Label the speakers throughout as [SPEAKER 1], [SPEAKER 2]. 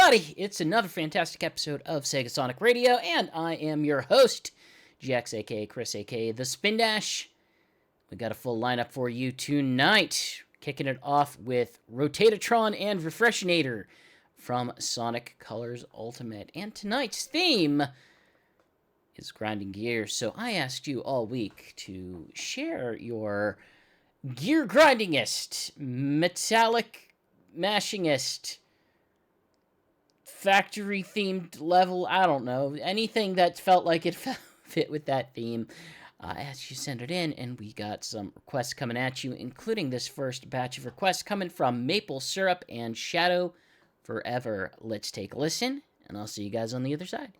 [SPEAKER 1] everybody! It's another fantastic episode of Sega Sonic Radio, and I am your host, GX, aka Chris, aka The Spin Dash. We got a full lineup for you tonight. Kicking it off with Rotatatron and Refreshinator from Sonic Colors Ultimate. And tonight's theme is grinding gears. So I asked you all week to share your gear grindingest, metallic mashingest, factory themed level, I don't know, anything that felt like it fit with that theme. I asked you to send it in, and we got some requests coming at you, including this first batch of requests coming from Maple Syrup and Shadow Forever. Let's take a listen, and I'll see you guys on the other side.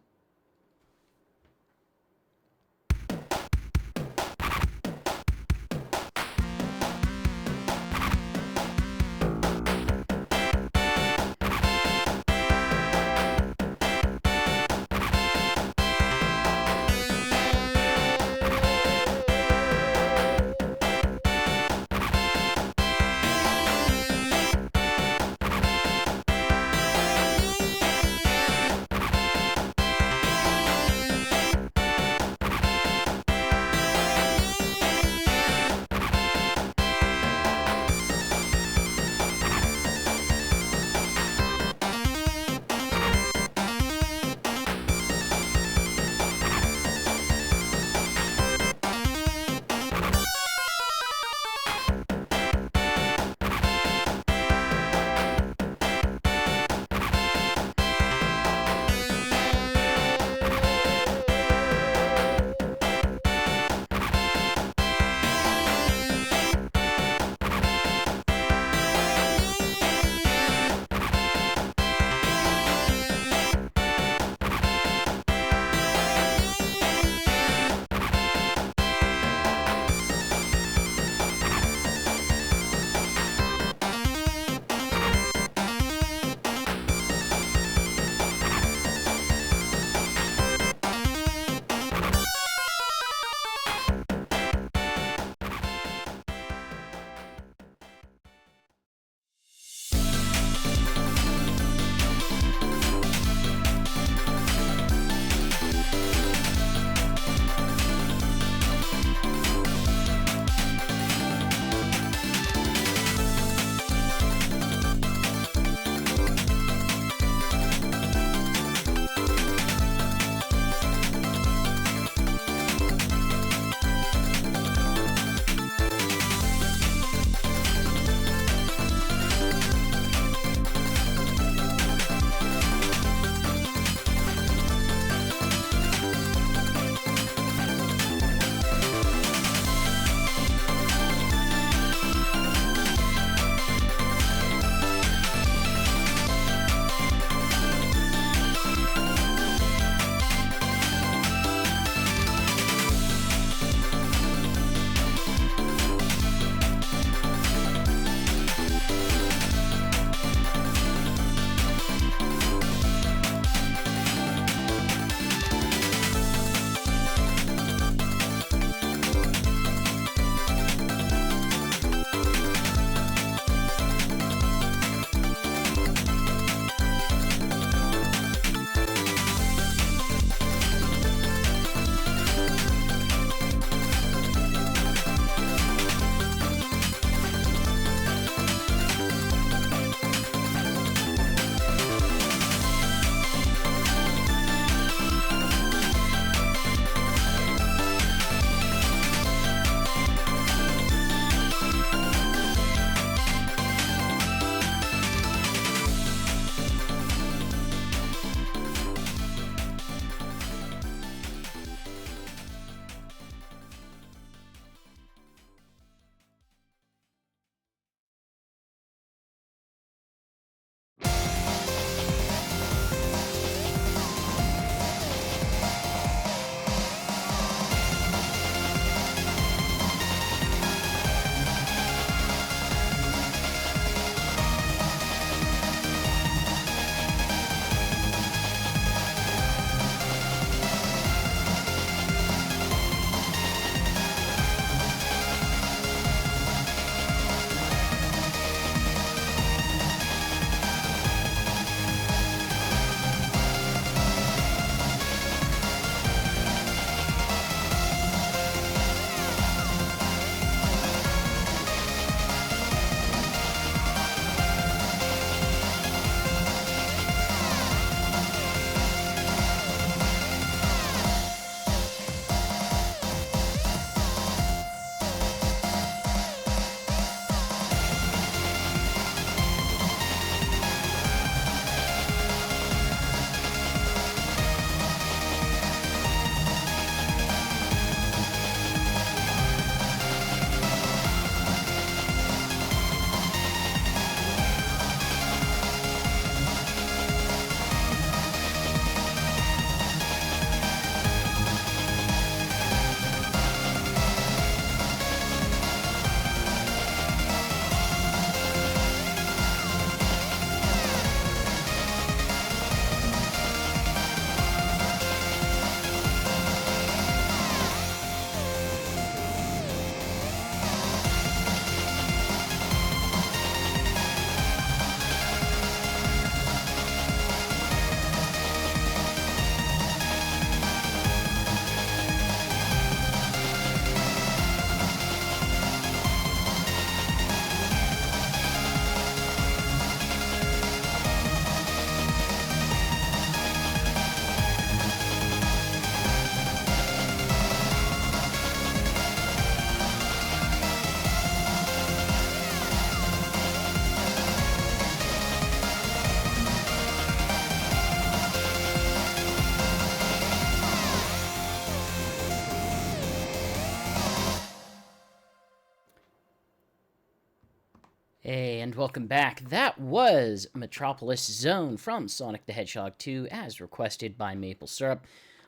[SPEAKER 1] And welcome back. That was Metropolis Zone from Sonic the Hedgehog 2, as requested by Maple Syrup,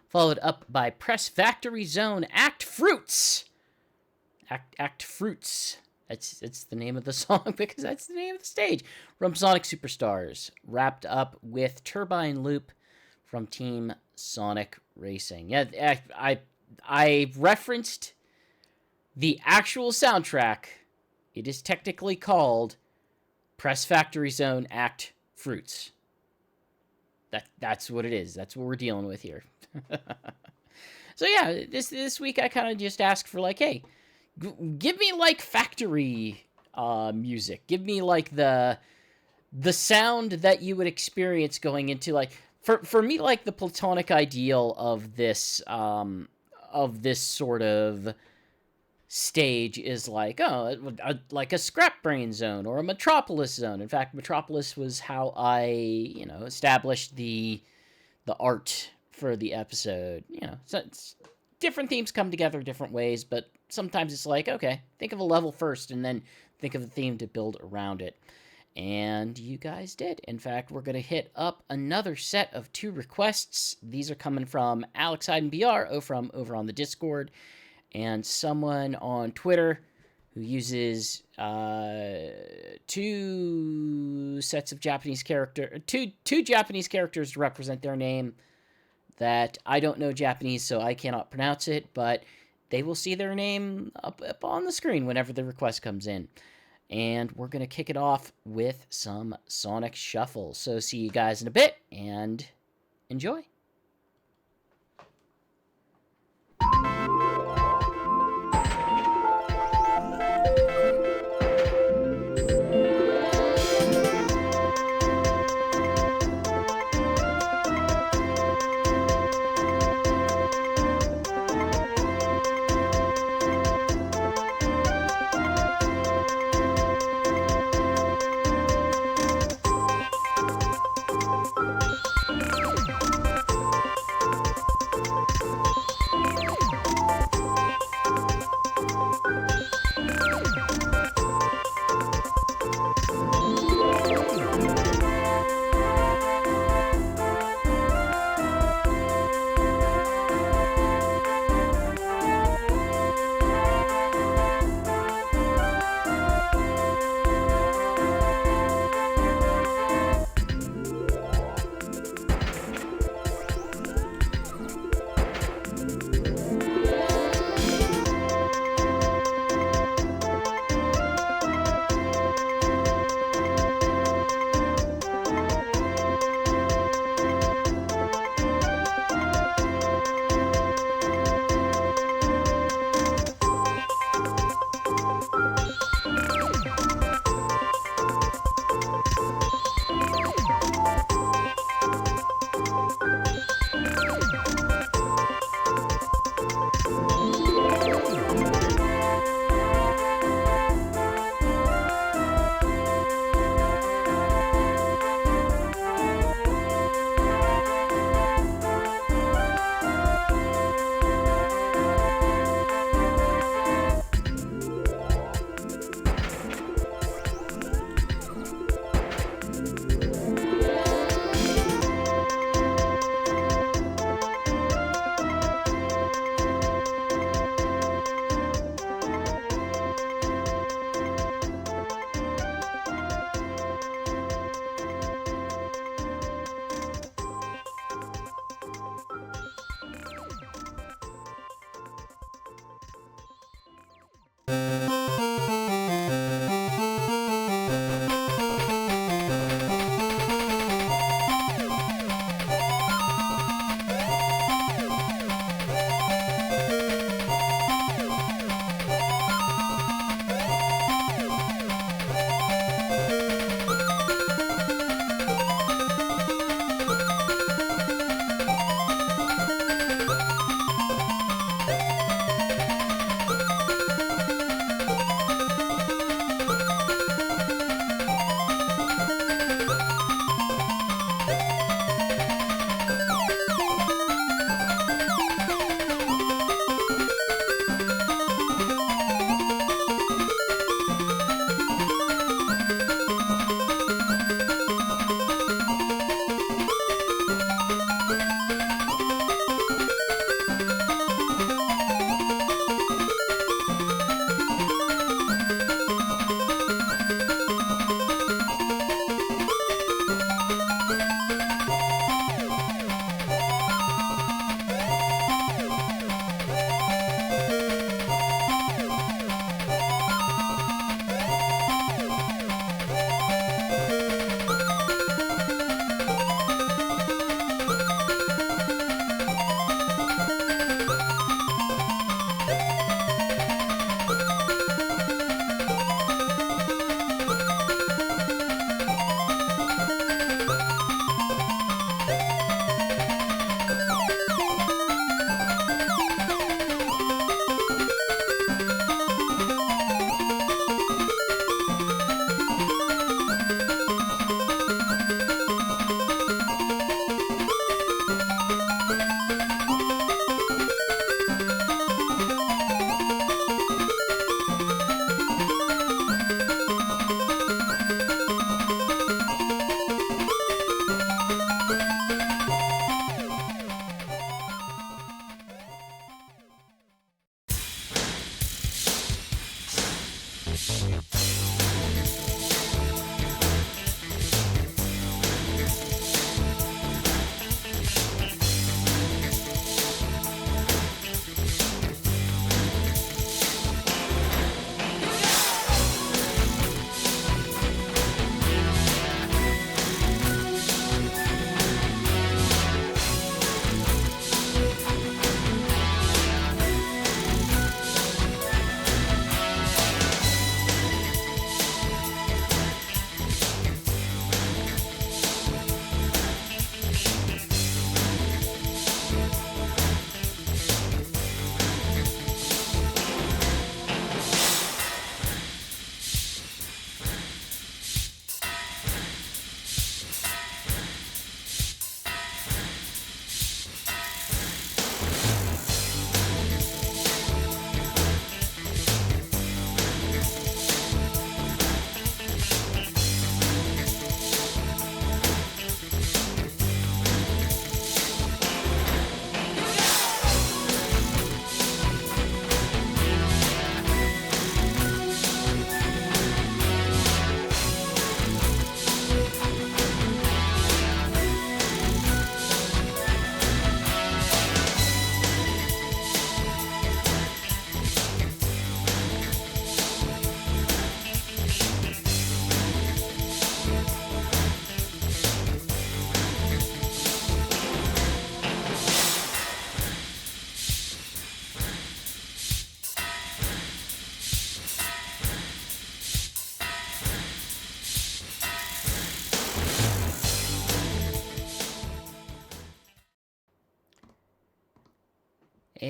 [SPEAKER 1] followed up by Press Factory Zone Act Fruits. Act Fruits. It's the name of the song because that's the name of the stage. From Sonic Superstars, wrapped up with Turbine Loop from Team Sonic Racing. Yeah, I referenced the actual soundtrack. It is technically called Press Factory Zone Act Fruits. That's what it is. That's what we're dealing with here. So yeah, this week I kind of just asked for like, hey, give me like factory music. Give me like the sound that you would experience going into like for me like the platonic ideal of this sort of stage is like like a Scrap Brain zone or a Metropolis zone. In fact, Metropolis was how I established the art for the episode. So it's, different themes come together different ways, but sometimes it's like, okay, think of a level first and then think of a theme to build around it. And you guys did. In fact, we're going to hit up another set of 2 requests. These are coming from Alex Hyden BR from over on the Discord, and someone on Twitter who uses 2 sets of Japanese two Japanese characters to represent their name that I don't know Japanese, so I cannot pronounce it, but they will see their name up on the screen whenever the request comes in. And we're going to kick it off with some Sonic Shuffle. So see you guys in a bit, and enjoy.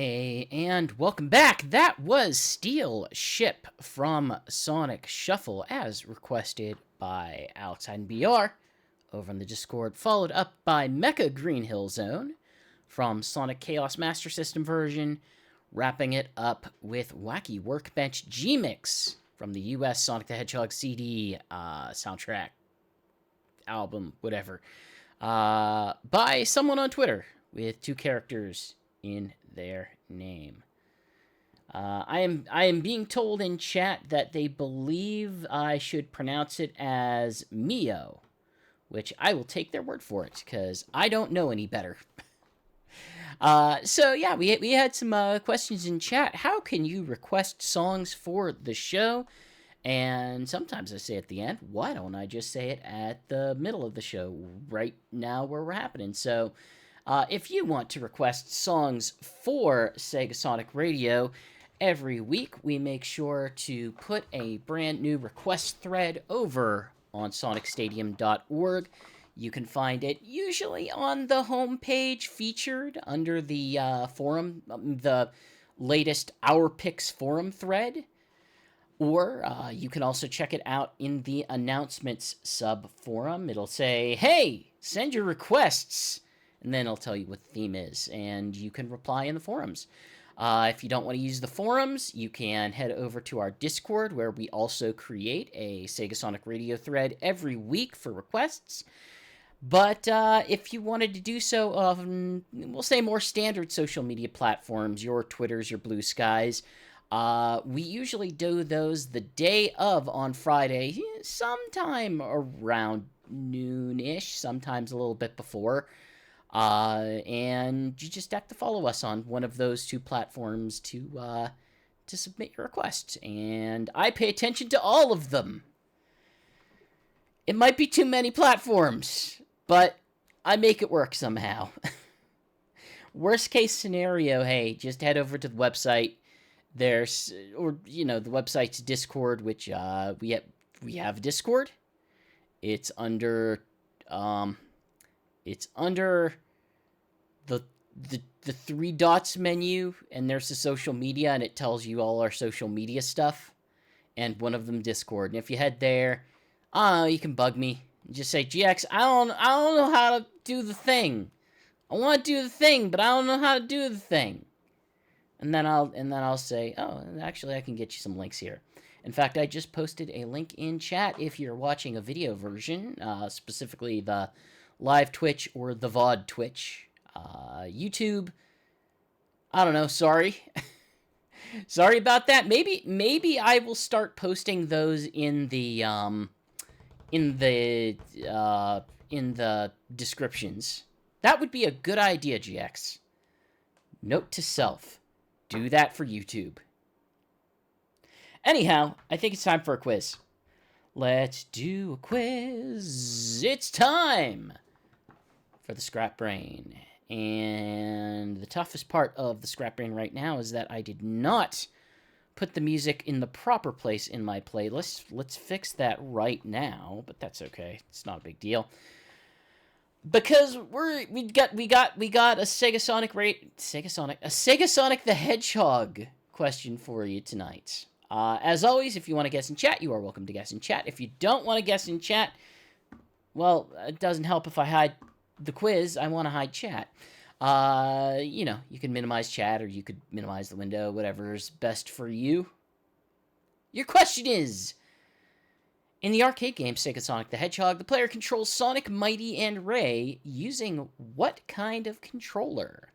[SPEAKER 1] Hey, and welcome back. That was Steel Ship from Sonic Shuffle, as requested by Alex BR over on the Discord, followed up by Mecha Green Hill Zone from Sonic Chaos Master System version, wrapping it up with Wacky Workbench G-Mix from the US Sonic the Hedgehog CD soundtrack, album, whatever, by someone on Twitter with 2 characters in their name. I am being told in chat that they believe I should pronounce it as Mio, which I will take their word for it, because I don't know any better. So yeah, we had some questions in chat. How can you request songs for the show? And sometimes I say at the end, why don't I just say it at the middle of the show, right now where we're happening? So if you want to request songs for Sega Sonic Radio, every week we make sure to put a brand new request thread over on sonicstadium.org. You can find it usually on the homepage featured under the forum, the latest Our Picks forum thread. Or you can also check it out in the announcements sub-forum. It'll say, hey, send your requests. And then it'll tell you what the theme is. And you can reply in the forums. If you don't want to use the forums, you can head over to our Discord, where we also create a Sega Sonic Radio thread every week for requests. But if you wanted to do so, we'll say more standard social media platforms, your Twitters, your Blue Skies, we usually do those the day of on Friday, sometime around noon-ish, sometimes a little bit before. And you just have to follow us on one of those 2 platforms to submit your request. And I pay attention to all of them. It might be too many platforms, but I make it work somehow. Worst case scenario, hey, just head over to the website. There's, or, the website's Discord, which, we have Discord. It's under the 3 dots menu, and there's the social media, and it tells you all our social media stuff, and one of them Discord. And if you head there, you can bug me. Just say, GX, I don't know how to do the thing. I want to do the thing, but I don't know how to do the thing. And then I'll say, oh, actually, I can get you some links here. In fact, I just posted a link in chat if you're watching a video version, specifically the live Twitch or the VOD Twitch. YouTube, I don't know, sorry. Sorry about that. Maybe I will start posting those in the descriptions. That would be a good idea, GX. Note to self. Do that for YouTube. Anyhow, I think it's time for a quiz. Let's do a quiz. It's time for the Scrap Brain. And the toughest part of the Scrap Brain right now is that I did not put the music in the proper place in my playlist. Let's fix that right now, but that's okay. It's not a big deal. Because we got a Sega Sonic the Hedgehog question for you tonight. As always, if you want to guess in chat, you are welcome to guess in chat. If you don't want to guess in chat, well, it doesn't help if I hide the quiz. I want to hide chat. You can minimize chat, or you could minimize the window, whatever's best for you. Your question is, in the arcade game Sega Sonic the Hedgehog, the player controls Sonic, Mighty, and Ray using what kind of controller?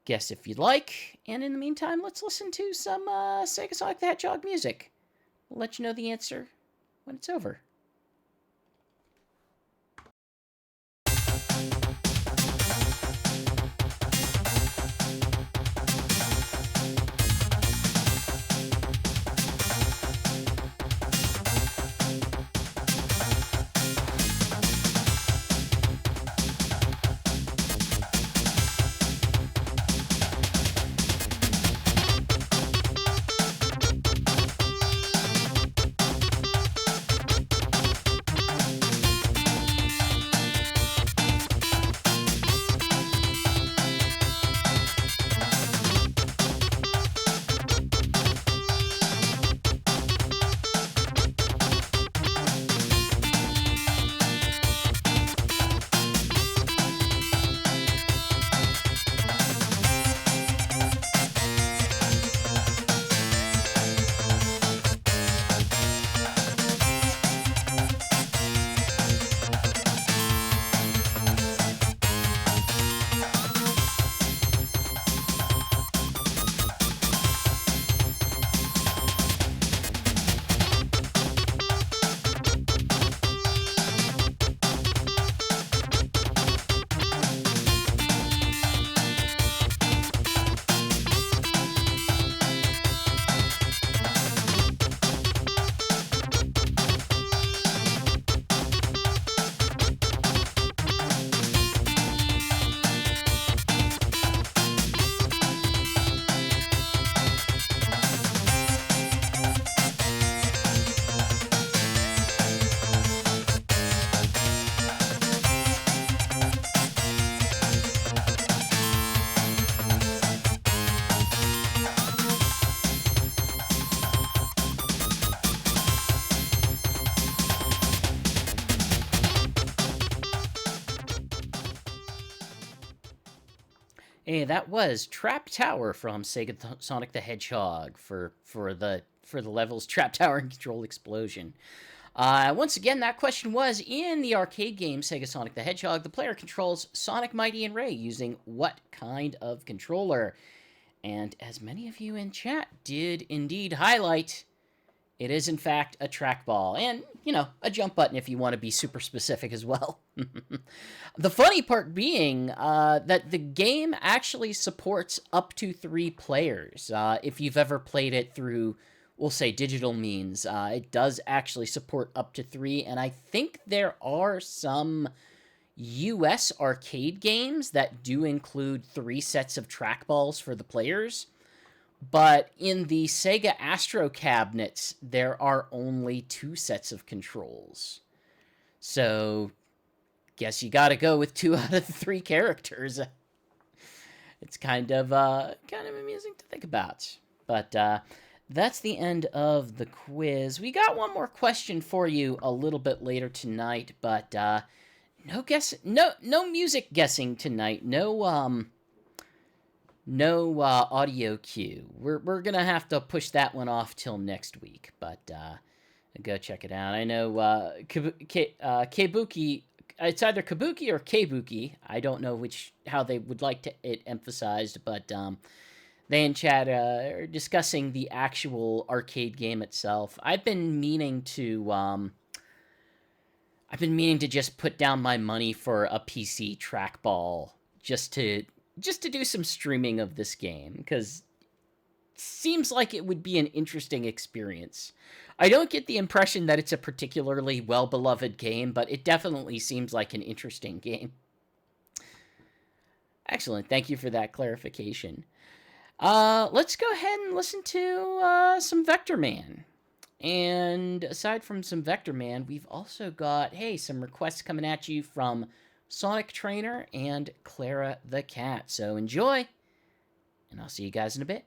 [SPEAKER 1] Guess if you'd like, and in the meantime, let's listen to some Sega Sonic the Hedgehog music. We'll let you know the answer when it's over. Hey, that was Trap Tower from Sega Sonic the Hedgehog for the levels Trap Tower and Control Explosion. Once again, that question was, in the arcade game Sega Sonic the Hedgehog, the player controls Sonic, Mighty, and Ray using what kind of controller? And as many of you in chat did indeed highlight, it is in fact a trackball, and, a jump button if you want to be super specific as well. The funny part being that the game actually supports up to 3 players. If you've ever played it through, we'll say, digital means, it does actually support up to 3, and I think there are some US arcade games that do include 3 sets of trackballs for the players. But in the Sega Astro cabinets, there are only 2 sets of controls. So, guess you gotta go with 2 out of the 3 characters. It's kind of amusing to think about. But that's the end of the quiz. We got one more question for you a little bit later tonight, but no music guessing tonight. No audio cue. We're gonna have to push that one off till next week, but go check it out. I know Kabuki. It's either Kabuki or Kabuki. I don't know how they would like it emphasized, but they in chat are discussing the actual arcade game itself. I've been meaning to just put down my money for a PC trackball just to do some streaming of this game, because it seems like it would be an interesting experience. I don't get the impression that it's a particularly well-beloved game, but it definitely seems like an interesting game. Excellent, thank you for that clarification. Let's go ahead and listen to some Vector Man. And aside from some Vector Man, we've also got, some requests coming at you from Sonic Trainer and Clara the Cat. So enjoy, and I'll see you guys in a bit.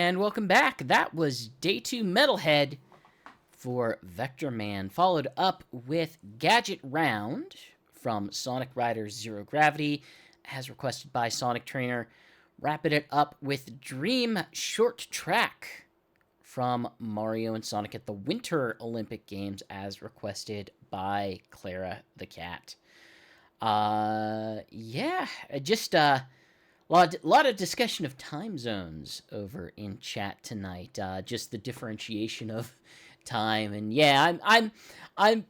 [SPEAKER 1] And welcome back. That was Day 2 Metalhead for Vector Man, followed up with Gadget Round from Sonic Riders Zero Gravity, as requested by Sonic Trainer. Wrapping it up with Dream Short Track from Mario and Sonic at the Winter Olympic Games, as requested by Clara the Cat. Yeah, just a lot of discussion of time zones over in chat tonight. Just the differentiation of time, and yeah, I'm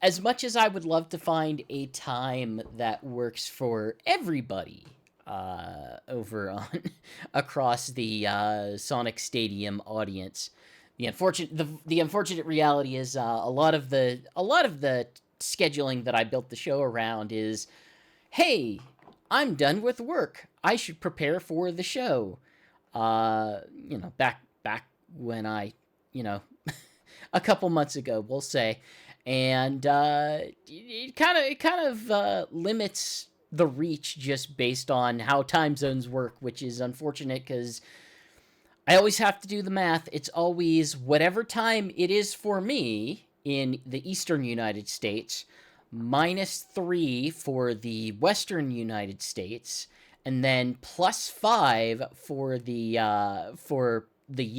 [SPEAKER 1] as much as I would love to find a time that works for everybody over on across the Sonic Stadium audience. The unfortunate reality is a lot of the scheduling that I built the show around is, hey, I'm done with work, I should prepare for the show. Back when I, a couple months ago, we'll say, and it kind of limits the reach just based on how time zones work, which is unfortunate because I always have to do the math. It's always whatever time it is for me in the eastern United States, -3 for the western United States, and then +5 for the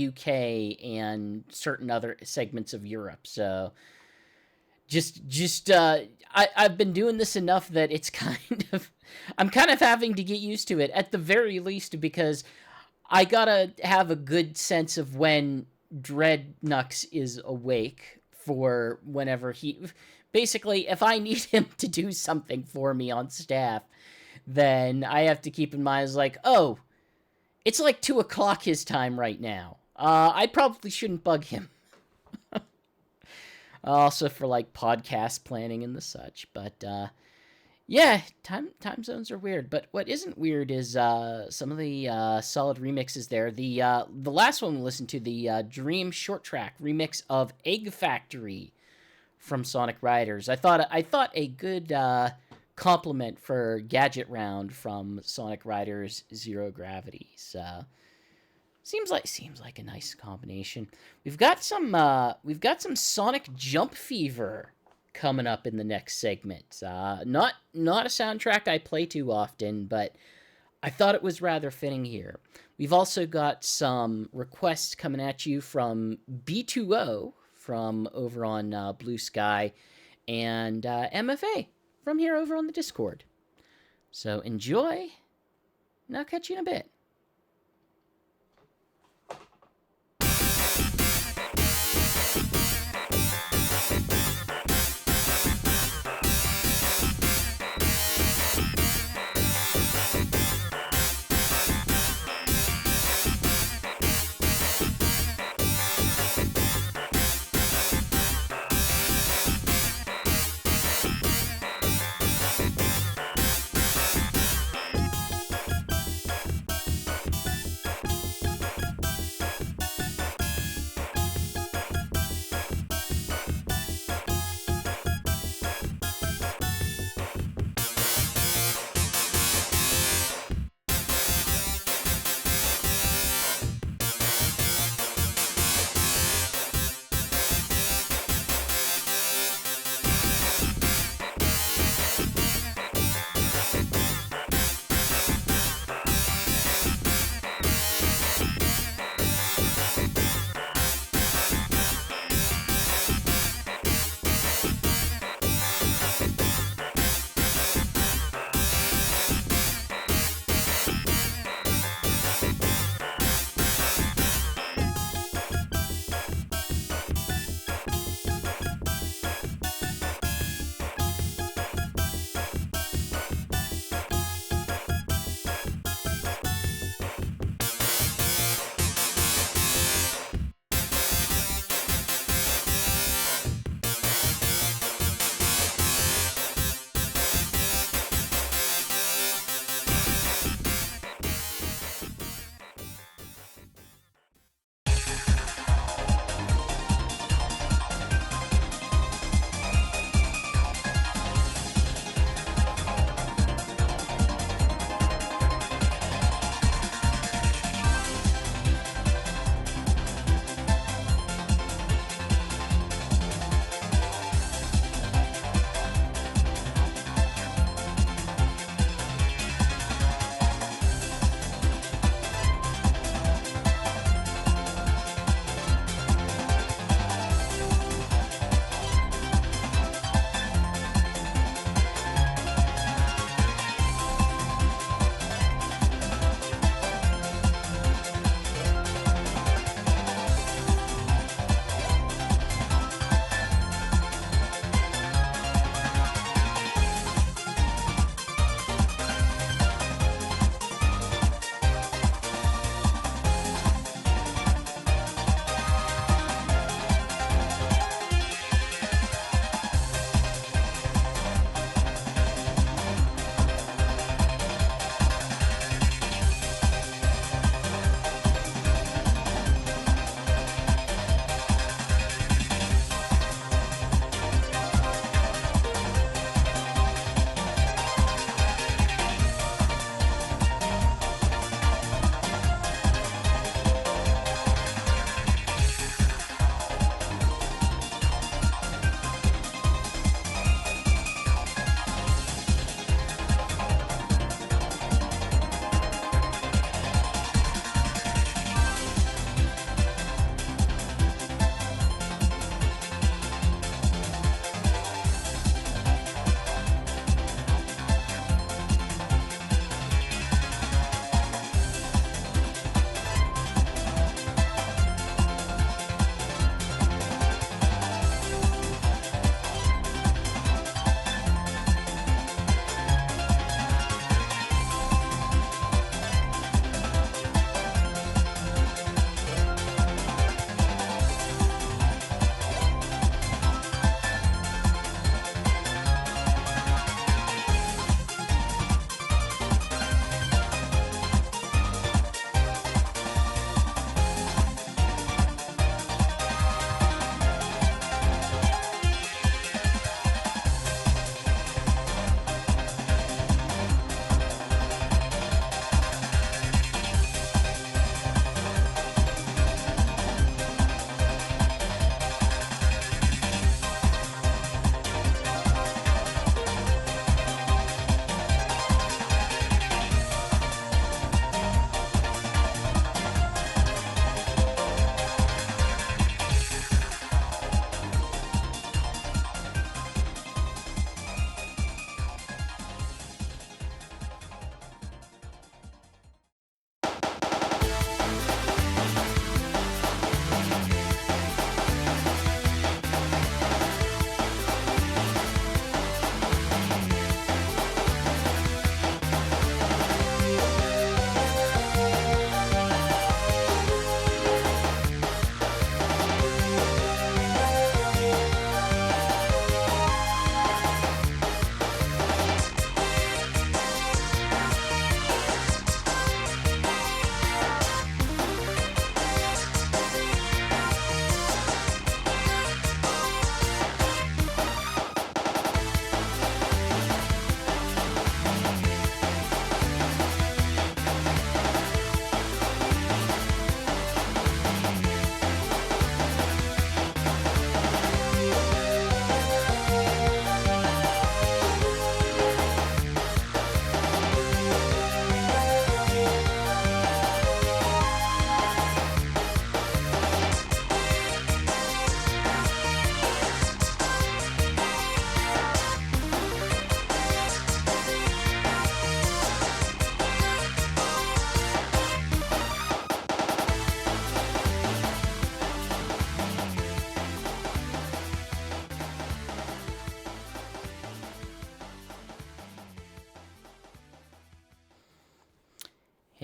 [SPEAKER 1] UK and certain other segments of Europe. So I've been doing this enough that it's I'm kind of having to get used to it, at the very least, because I gotta have a good sense of when Dreadnux is awake for whenever basically, if I need him to do something for me on staff, then I have to keep in mind, it's like, oh, it's like 2 o'clock his time right now. I probably shouldn't bug him. Also for, like, podcast planning and the such. But, yeah, time zones are weird. But what isn't weird is some of the solid remixes there. The last one we listened to, the Dream Short Track remix of Egg Factory from Sonic Riders. I thought a good compliment for Gadget Round from Sonic Riders Zero Gravity. So seems like a nice combination. We've got some Sonic Jump Fever coming up in the next segment. Not a soundtrack I play too often, but I thought it was rather fitting here. We've also got some requests coming at you from B2O from over on Blue Sky, and MFA from here over on the Discord. So enjoy, and I'll catch you in a bit.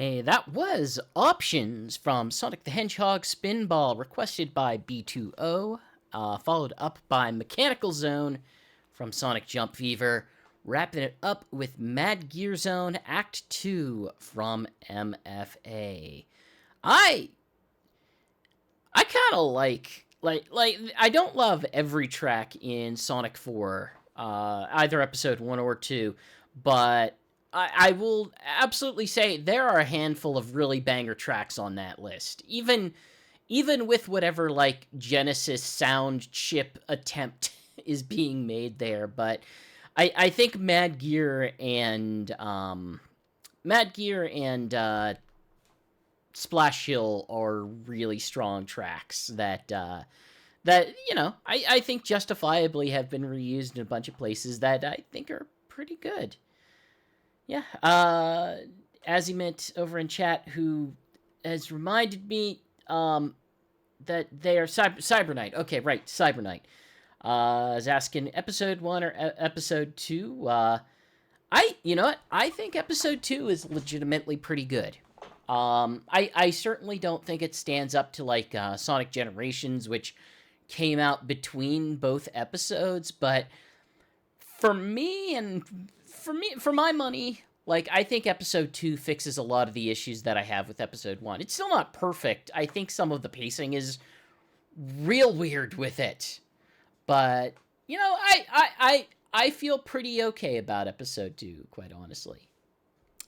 [SPEAKER 1] Hey, that was Options from Sonic the Hedgehog Spinball, requested by B2O, followed up by Mechanical Zone from Sonic Jump Fever, wrapping it up with Mad Gear Zone Act 2 from MFA. I kind of like I don't love every track in Sonic 4, either episode 1 or 2, but I will absolutely say there are a handful of really banger tracks on that list. Even with whatever like Genesis sound chip attempt is being made there, but I think Mad Gear and Splash Hill are really strong tracks that I think justifiably have been reused in a bunch of places that I think are pretty good. Yeah, Azimit over in chat, who has reminded me that they are Cyber Knight. Okay, right, Cyber Knight. Is asking episode 1 or episode 2. You know what? I think episode 2 is legitimately pretty good. I certainly don't think it stands up to like Sonic Generations, which came out between both episodes, but for my money, like, I think episode 2 fixes a lot of the issues that I have with episode 1. It's still not perfect. I think some of the pacing is real weird with it. But, you know, I feel pretty okay about episode 2, quite honestly.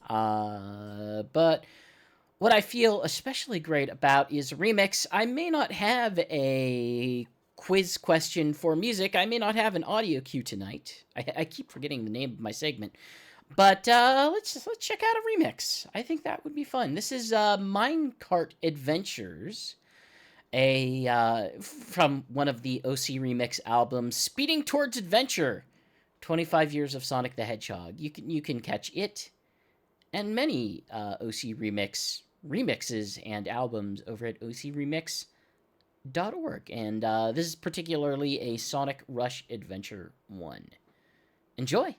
[SPEAKER 1] But what I feel especially great about is a remix. I may not have a quiz question for music. I may not have an audio cue tonight. I keep forgetting the name of my segment. But let's check out a remix. I think that would be fun. This is Minecart Adventures, from one of the OC Remix albums, Speeding Towards Adventure, 25 Years of Sonic the Hedgehog. You can catch it and many OC remixes and albums over at ocremix.org. And this is particularly a Sonic Rush Adventure 1. Enjoy!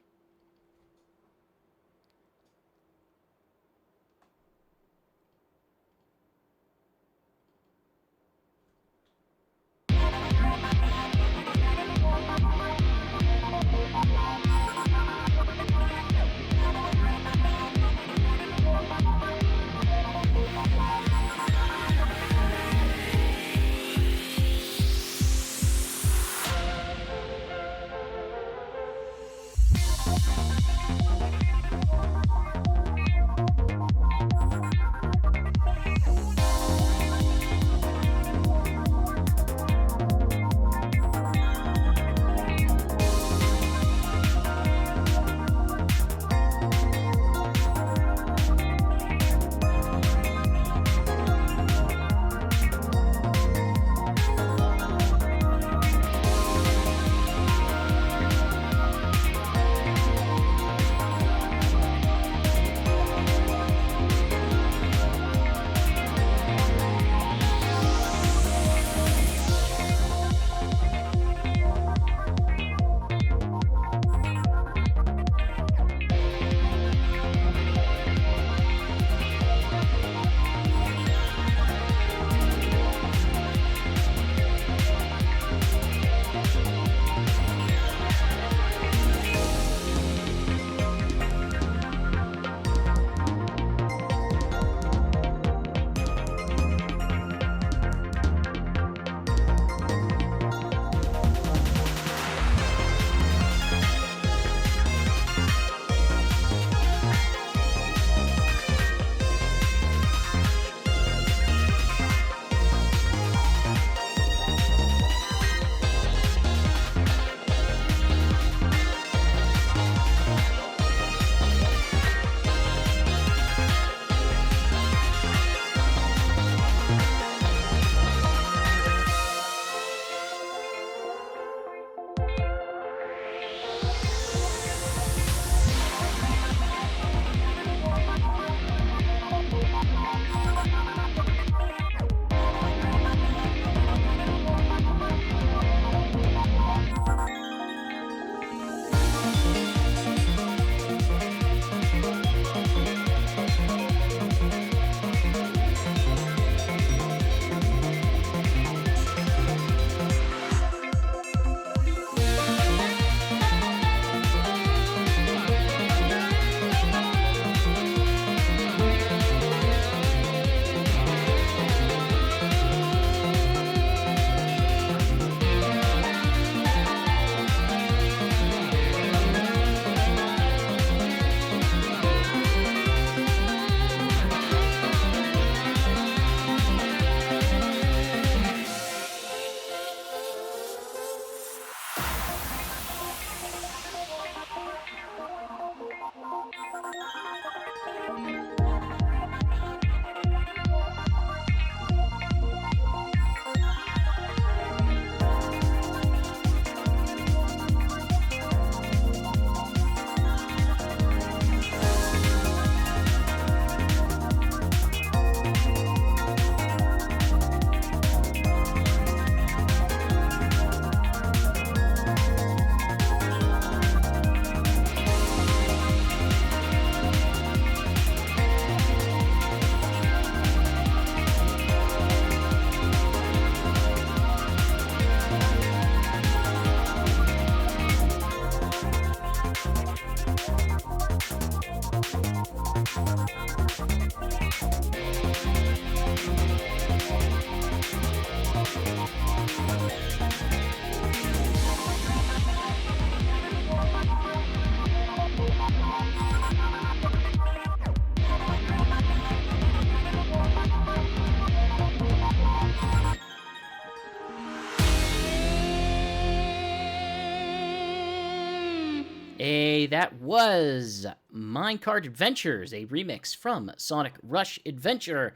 [SPEAKER 1] That was Minecart Adventures, a remix from Sonic Rush Adventure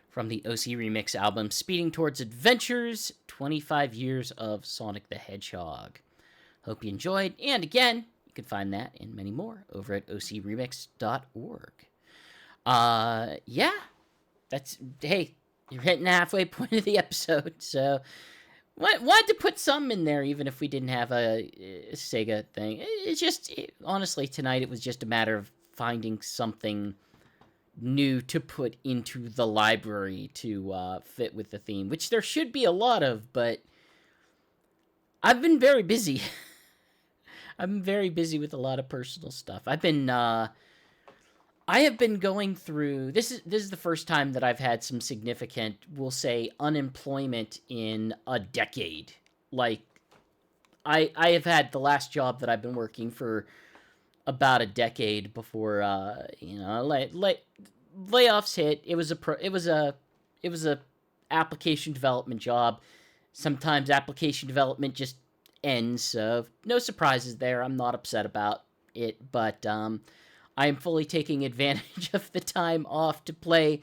[SPEAKER 1] from the OC Remix album Speeding Towards Adventures, 25 Years of Sonic the Hedgehog. Hope you enjoyed, and again, you can find that and many more over at ocremix.org. Yeah, hey, you're hitting the halfway point of the episode, so wanted to put some in there, even if we didn't have a Sega thing. Honestly, tonight it was just a matter of finding something new to put into the library to fit with the theme, which there should be a lot of, but I've been very busy. I've been very busy with a lot of personal stuff. I have been going through, this is the first time that I've had some significant, we'll say, unemployment in a decade. Like, I have had the last job that I've been working for about a decade before, layoffs hit. It was a application development job. Sometimes application development just ends, so no surprises there. I'm not upset about it, but I am fully taking advantage of the time off to play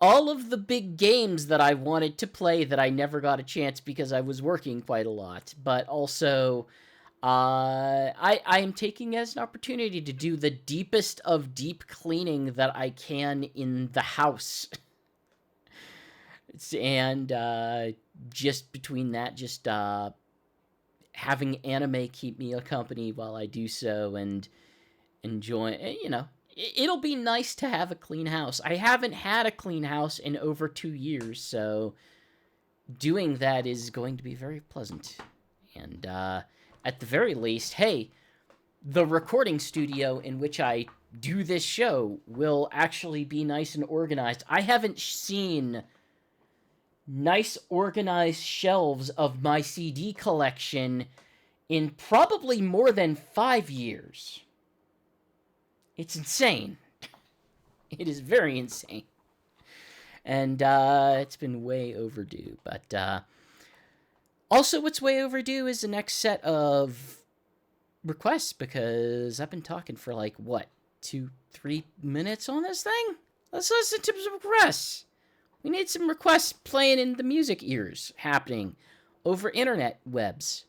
[SPEAKER 1] all of the big games that I wanted to play that I never got a chance because I was working quite a lot. But also, I am taking as an opportunity to do the deepest of deep cleaning that I can in the house. And just between that, just having anime keep me company while I do so, and enjoy, it'll be nice to have a clean house. I haven't had a clean house in over 2 years, so doing that is going to be very pleasant. And at the very least, hey, the recording studio in which I do this show will actually be nice and organized. I haven't seen nice organized shelves of my CD collection in probably more than 5 years. It's insane. It is very insane. And it's been way overdue. But also what's way overdue is the next set of requests, because I've been talking for 2-3 minutes on this thing? Let's listen to some requests. We need some requests playing in the music ears happening over internet webs.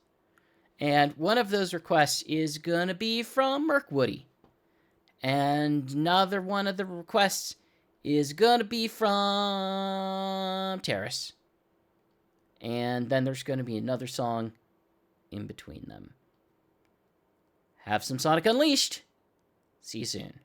[SPEAKER 1] And one of those requests is going to be from Merkwoody. And another one of the requests is going to be from Terrace. And then there's going to be another song in between them. Have some Sonic Unleashed. See you soon.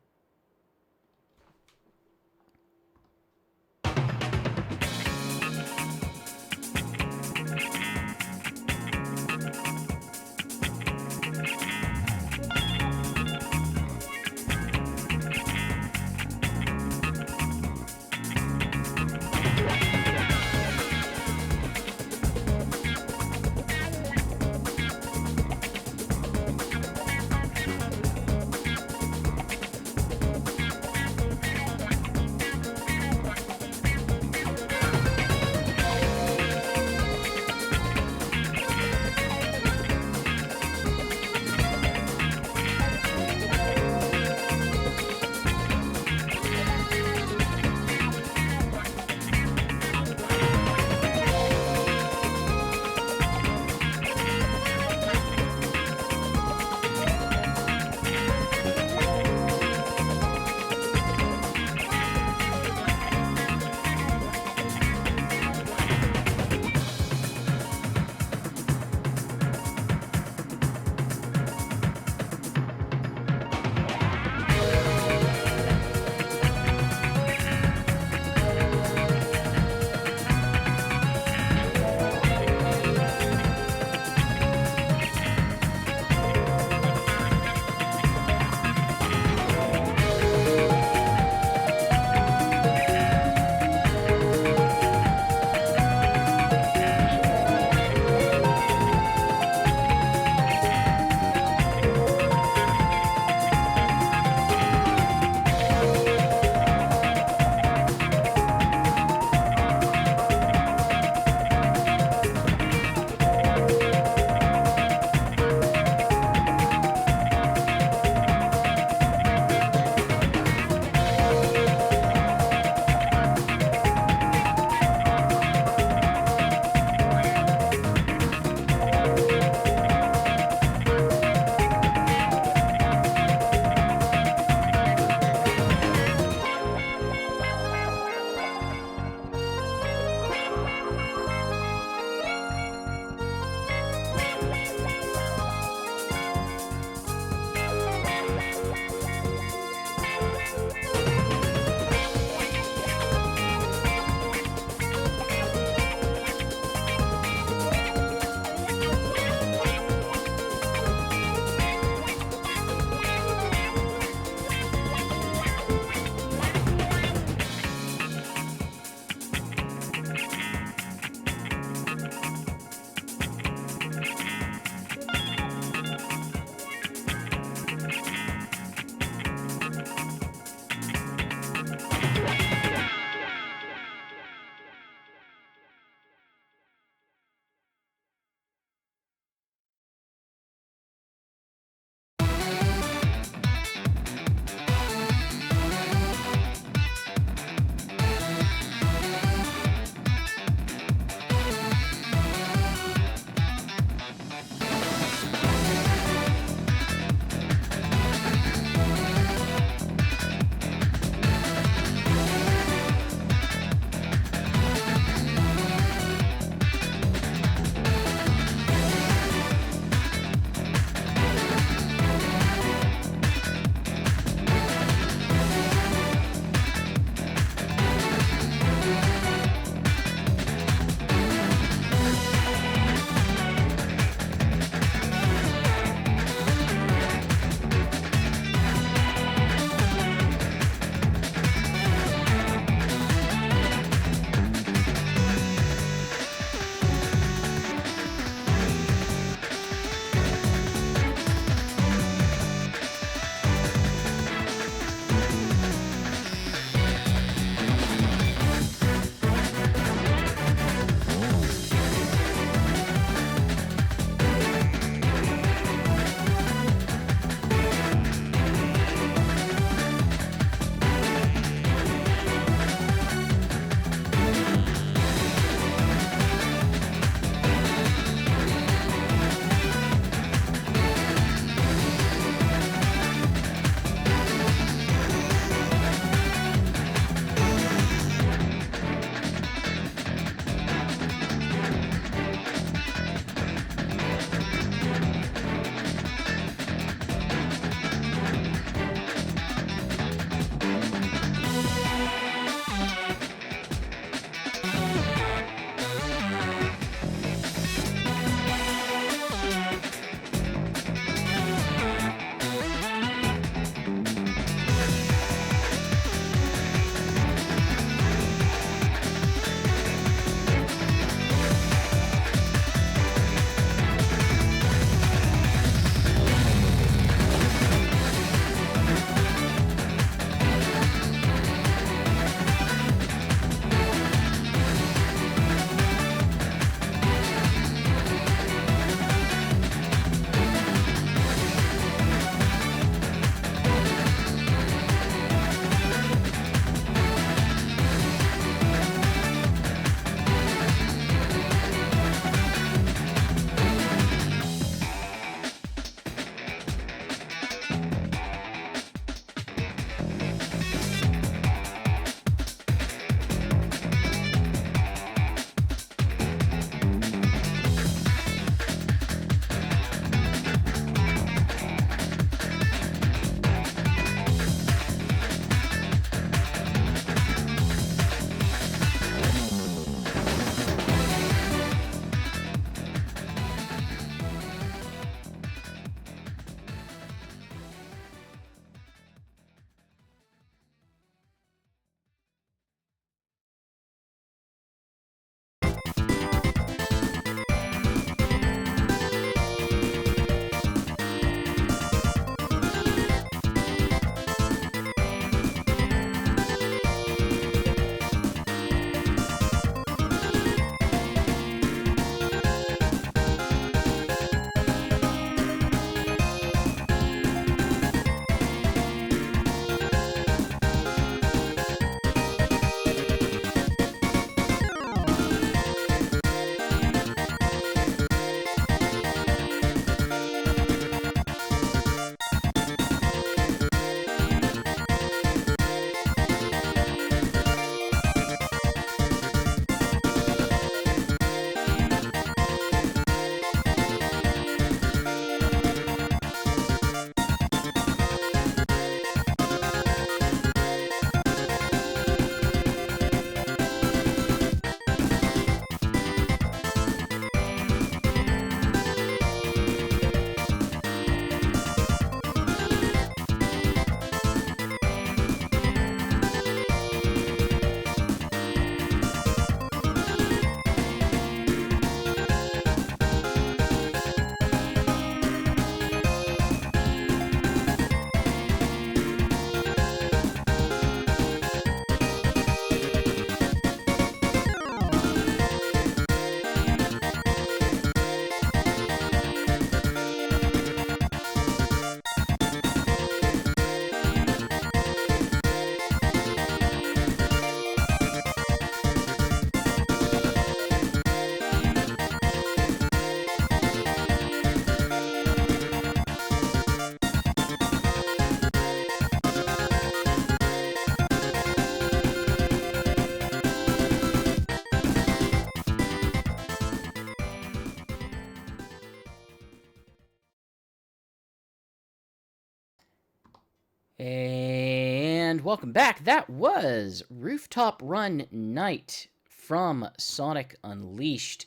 [SPEAKER 1] And welcome back. That was Rooftop Run Night from Sonic Unleashed,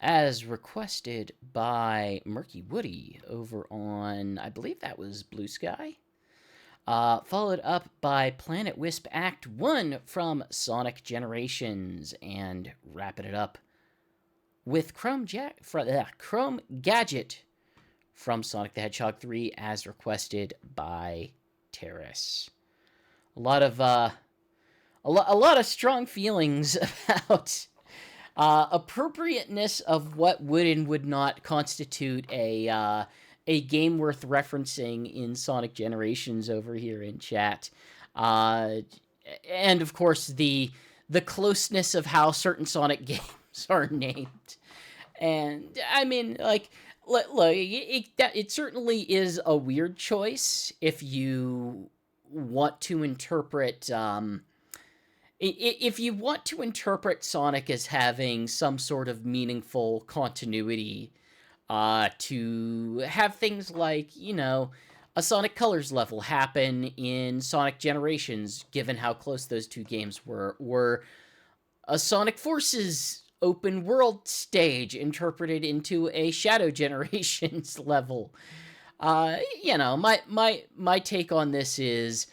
[SPEAKER 1] as requested by Murky Woody over on, I believe that was Blue Sky. Followed up by Planet Wisp Act 1 from Sonic Generations, and wrapping it up with Chrome Gadget from Sonic the Hedgehog 3, as requested by Terrace. A lot of strong feelings about appropriateness of what would and would not constitute a game worth referencing in Sonic Generations over here in chat, and of course the closeness of how certain Sonic games are named. And I mean, like, look, it certainly is a weird choice if you want to interpret if you want to interpret Sonic as having some sort of meaningful continuity, to have things like, you know, a Sonic Colors level happen in Sonic Generations, given how close those two games were, or a Sonic Forces open world stage interpreted into a Shadow Generations level. You know, my take on this is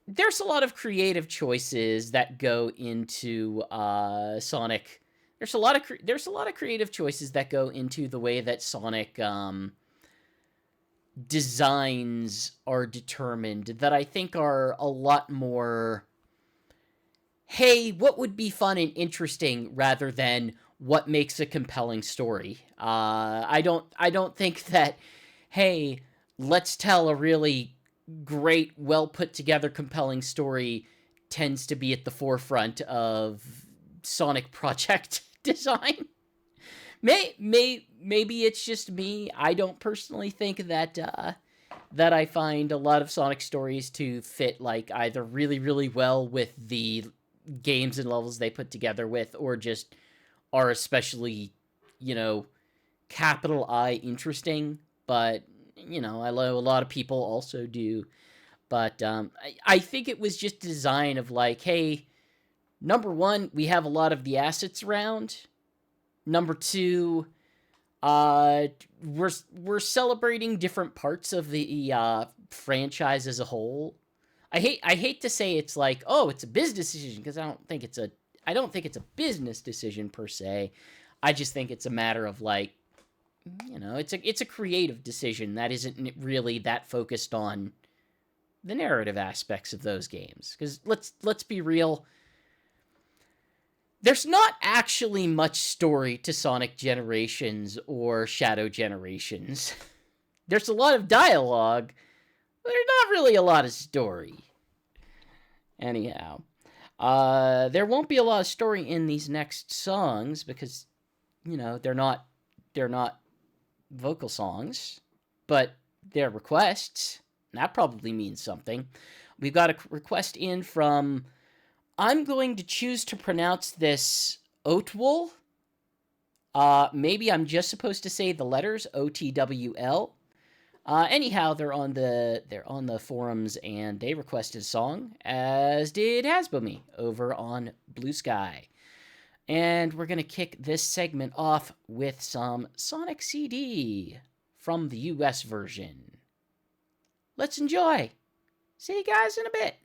[SPEAKER 1] there's a lot of creative choices that go into Sonic. There's a lot of creative choices that go into the way that Sonic designs are determined that I think are a lot more, hey, what would be fun and interesting, rather than what makes a compelling story. I don't think that, hey, let's tell a really great, well put together, compelling story tends to be at the forefront of Sonic project design. Maybe it's just me. I don't personally think that that I find a lot of Sonic stories to fit, like, either really, really well with the games and levels they put together with, or just are especially, you know, capital I interesting. But, you know, I know a lot of people also do. But I think it was just design of, like, hey, number one, we have a lot of the assets around. Number two, we're celebrating different parts of the franchise as a whole. I hate to say it's like, oh, it's a business decision, because I don't think it's a business decision per se. I just think it's a matter of, like, you know, it's a creative decision that isn't really that focused on the narrative aspects of those games. Because let's be real, there's not actually much story to Sonic Generations or Shadow Generations. There's a lot of dialogue, but there's not really a lot of story. Anyhow, there won't be a lot of story in these next songs because, you know, they're not vocal songs, but they're requests. And that probably means something. We've got a request in from, I'm going to choose to pronounce this Otwl. Maybe I'm just supposed to say the letters OTWL. Anyhow, they're on the forums, and they requested a song, as did Hasbumi over on Blue Sky. And we're gonna kick this segment off with some Sonic CD from the US version. Let's enjoy. See you guys in a bit.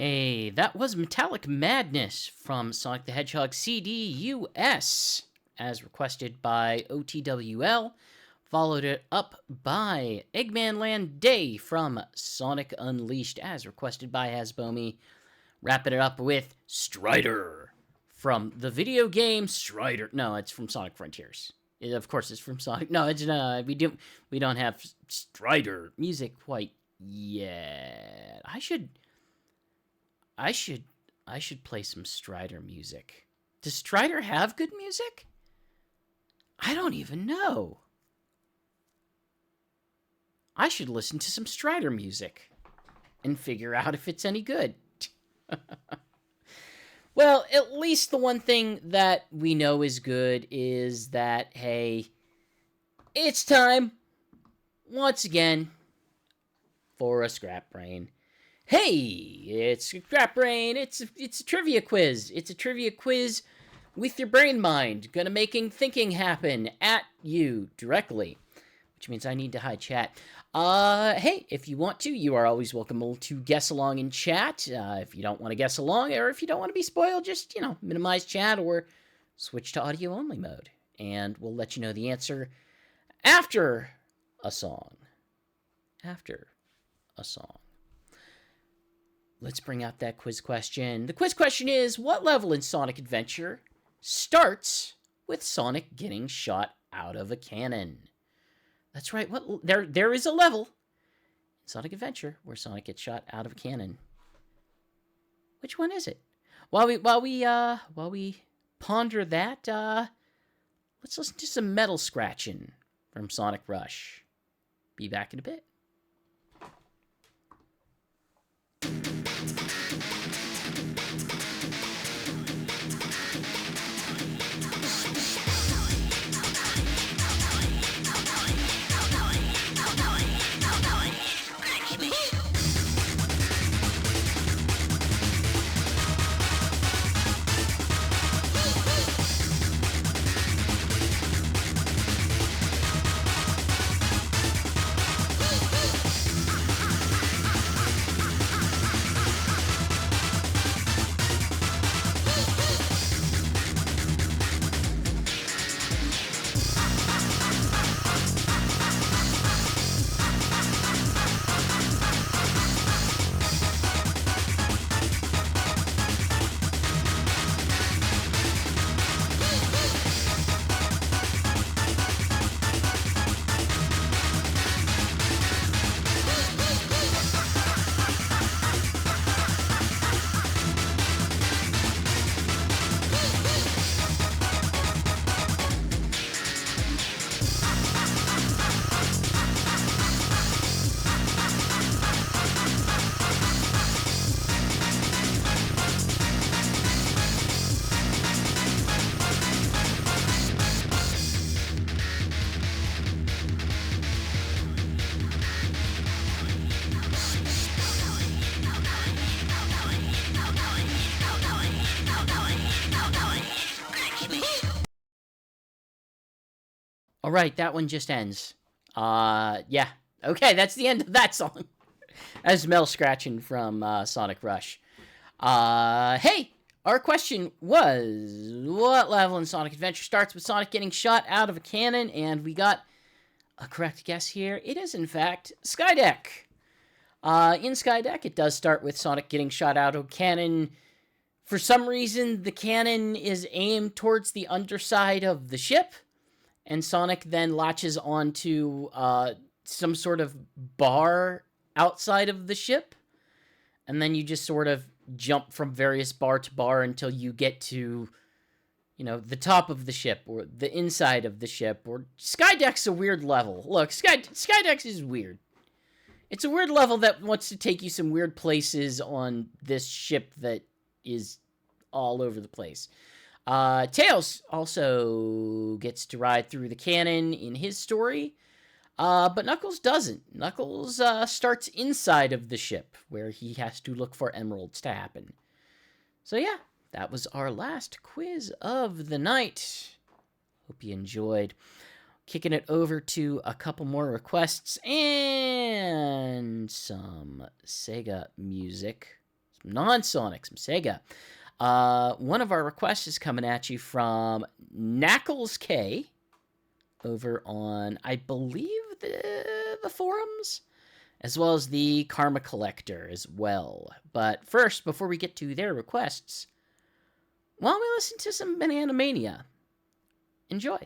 [SPEAKER 1] Hey, that was Metallic Madness from Sonic the Hedgehog CD US, as requested by OTWL. Followed it up by Eggman Land Day from Sonic Unleashed, as requested by Hasbomi. Wrapping it up with Strider from the video game Strider. No, it's from Sonic Frontiers. Of course, it's from Sonic. No, it's not. We don't have Strider music quite yet. I should play some Strider music. Does Strider have good music? I don't even know. I should listen to some Strider music and figure out if it's any good. Well, at least the one thing that we know is good is that, hey, it's time, once again, for a Scrap Brain. Hey, it's Scrap Brain. It's a trivia quiz. It's a trivia quiz with your brain mind. Gonna making thinking happen at you directly, which means I need to hide chat. Hey, if you want to, you are always welcome to guess along in chat. If you don't want to guess along, or if you don't want to be spoiled, just, minimize chat or switch to audio only mode. And we'll let you know the answer after a song. After a song. Let's bring out that quiz question. The quiz question is, what level in Sonic Adventure starts with Sonic getting shot out of a cannon? That's right. There is a level in Sonic Adventure where Sonic gets shot out of a cannon. Which one is it? While we ponder that, let's listen to some metal scratching from Sonic Rush. Be back in a bit. All right, that one just ends. Yeah. Okay, that's the end of that song. As Mel scratching from Sonic Rush. Hey, our question was, what level in Sonic Adventure starts with Sonic getting shot out of a cannon? And we got a correct guess here. It is, in fact, Skydeck. In Skydeck, it does start with Sonic getting shot out of a cannon. For some reason, the cannon is aimed towards the underside of the ship. And Sonic then latches onto some sort of bar outside of the ship. And then you just sort of jump from various bar to bar until you get to, the top of the ship or the inside of the ship. Or Skydeck's a weird level. Look, Skydeck is weird. It's a weird level that wants to take you some weird places on this ship that is all over the place. Tails also gets to ride through the cannon in his story, but Knuckles doesn't. Knuckles starts inside of the ship, where he has to look for emeralds to happen. So yeah, that was our last quiz of the night. Hope you enjoyed. Kicking it over to a couple more requests and some Sega music. some non-Sonic, some Sega. One of our requests is coming at you from Knackles K over on, I believe, the forums, as well as the Karma Collector as well. But first, before we get to their requests, why don't we listen to some Banana Mania? Enjoy.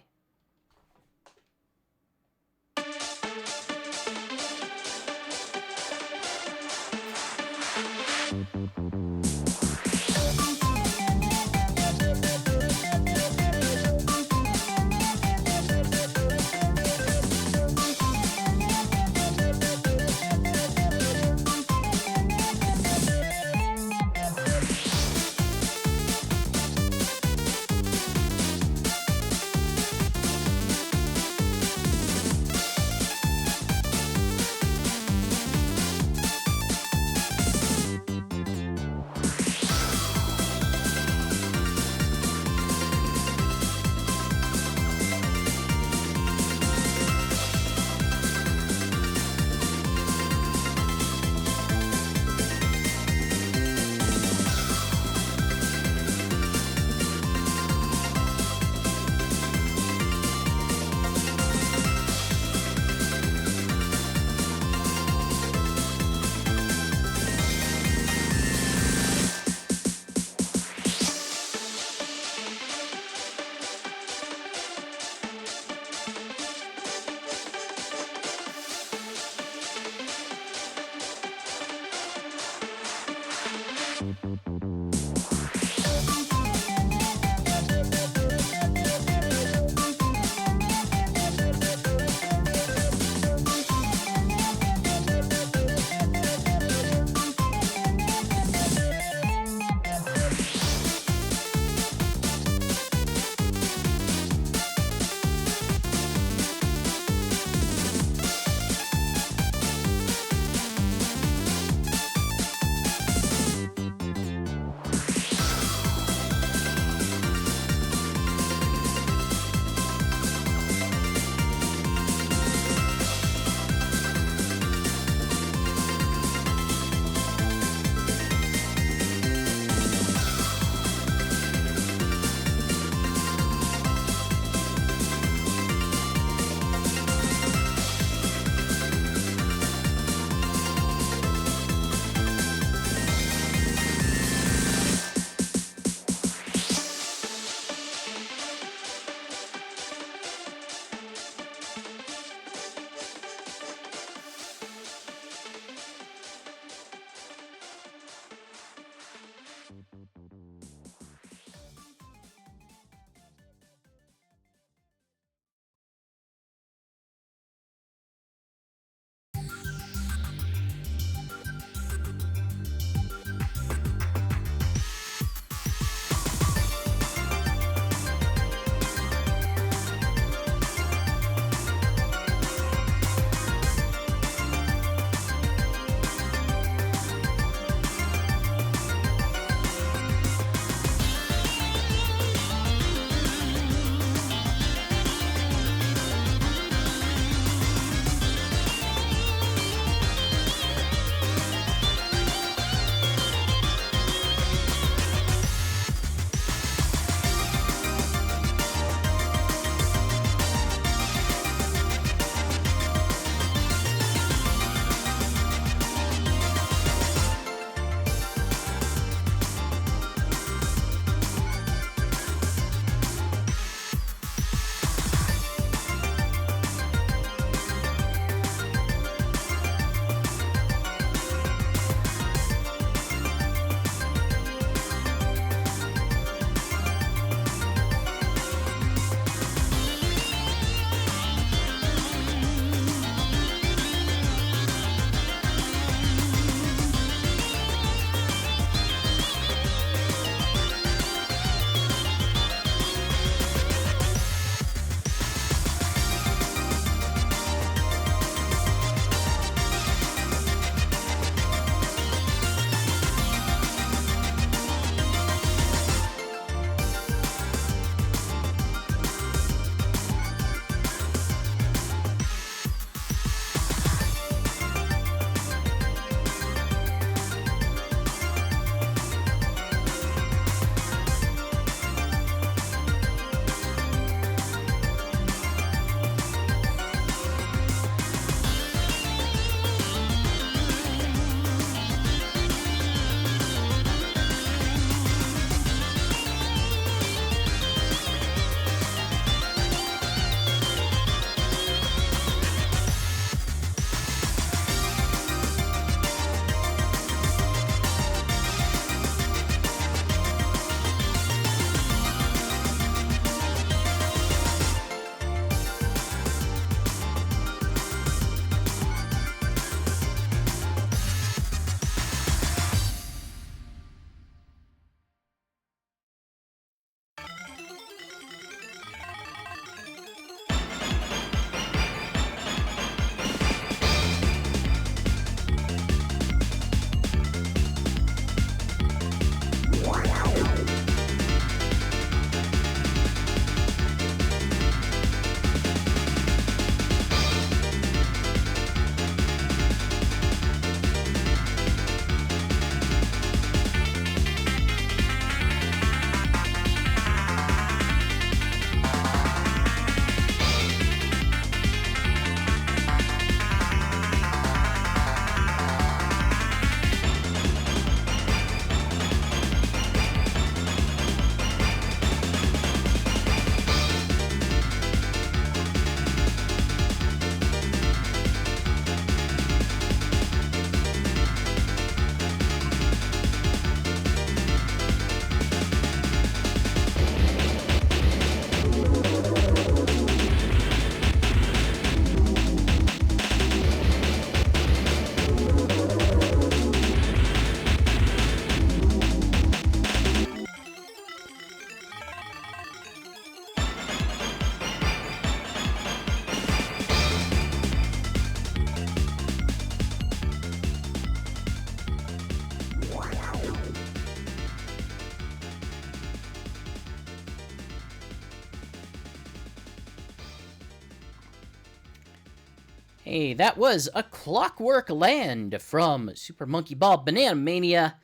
[SPEAKER 1] Hey, that was A Clockwork Land from Super Monkey Ball Banana Mania,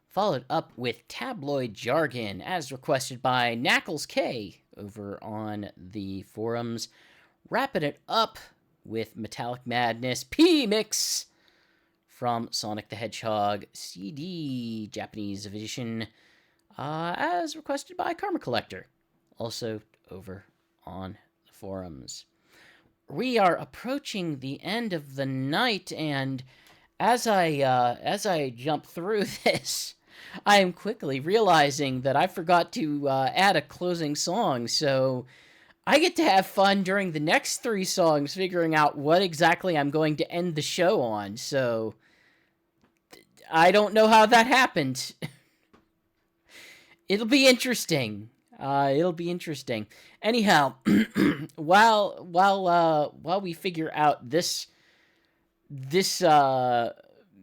[SPEAKER 1] followed up with Tabloid Jargon, as requested by Knackles K over on the forums. Wrapping it up with Metallic Madness P-Mix from Sonic the Hedgehog CD Japanese edition, as requested by Karma Collector, also over on the forums. We are approaching the end of the night, and as I jump through this, I am quickly realizing that I forgot to add a closing song, so I get to have fun during the next 3 songs figuring out what exactly I'm going to end the show on, so I don't know how that happened. It'll be interesting. Anyhow, while we figure out this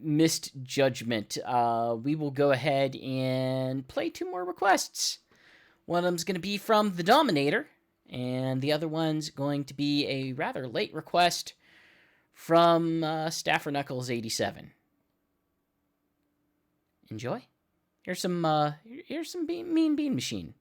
[SPEAKER 1] missed judgment, we will go ahead and play 2 more requests. One of them's going to be from the Dominator, and the other one's going to be a rather late request from Staffer Knuckles 87. Enjoy. Here's some Mean Bean Machine.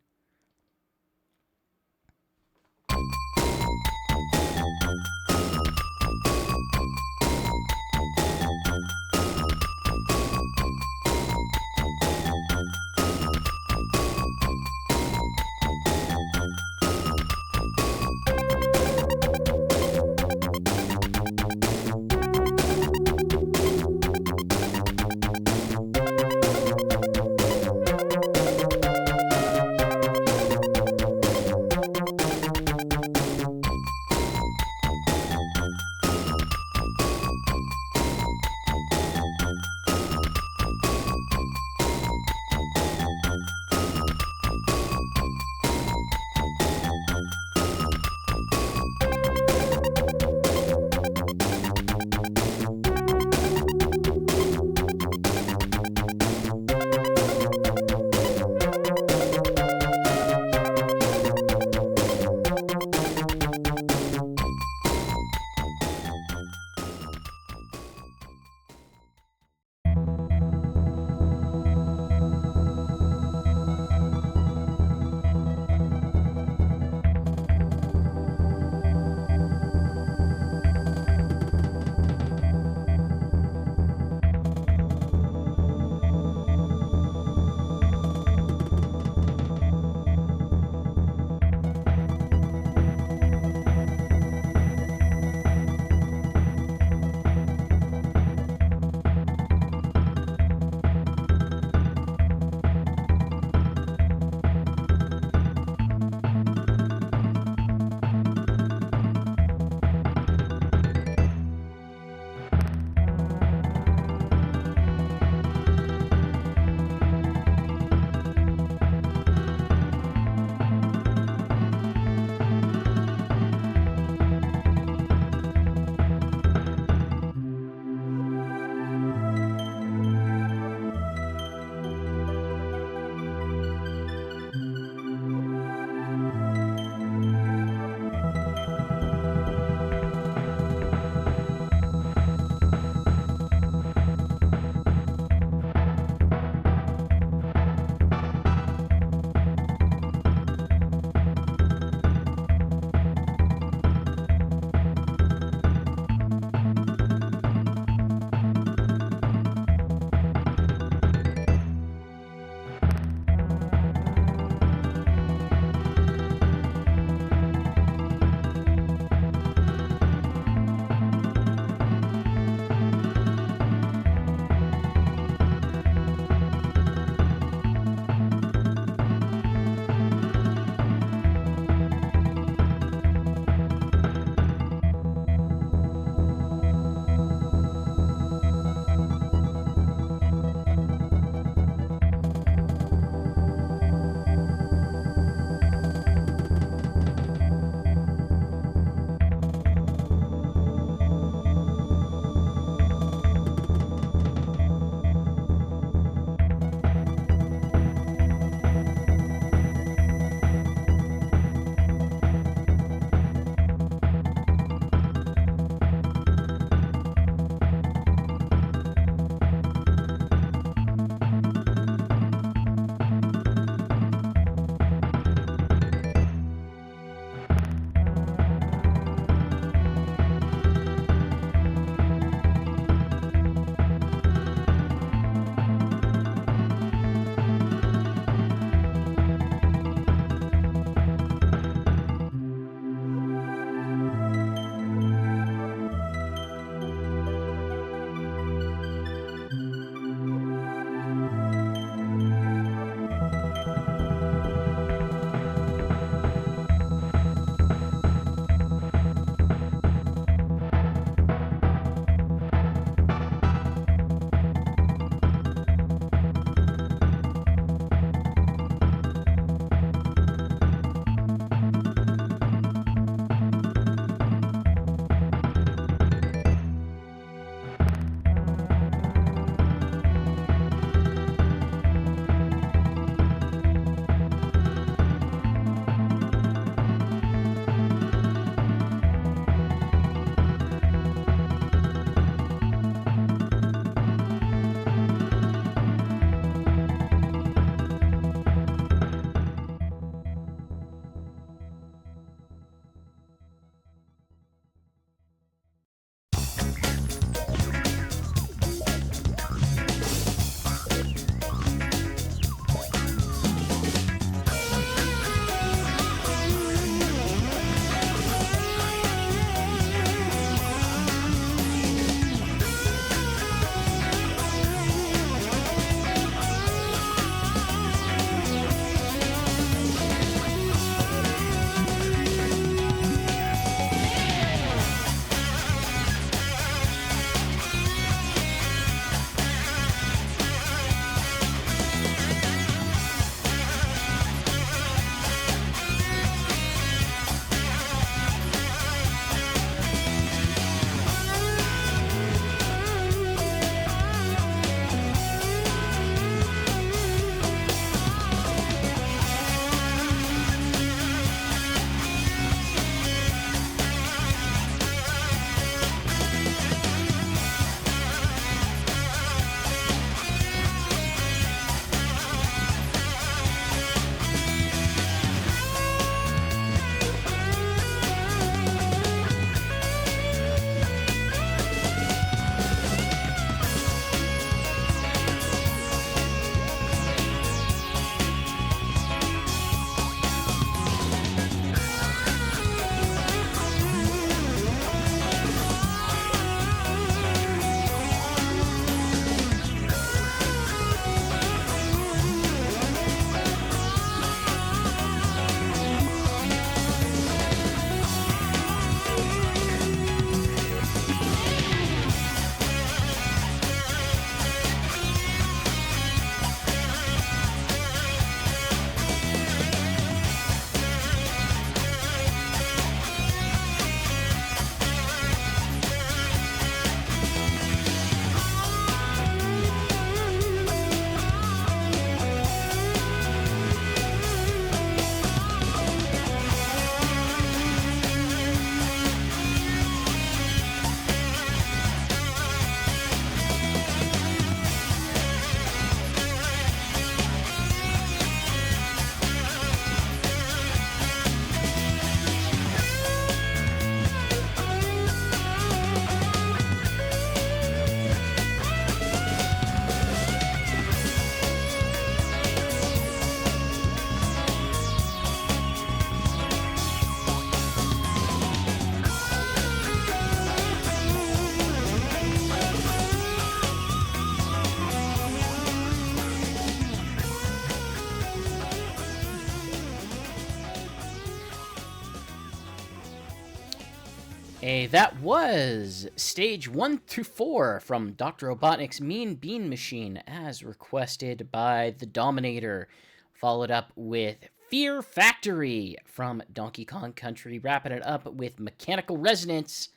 [SPEAKER 1] That was stage 1 through 4 from Dr. Robotnik's Mean Bean Machine, as requested by the Dominator, followed up with Fear Factory from Donkey Kong Country, wrapping it up with Mechanical Resonance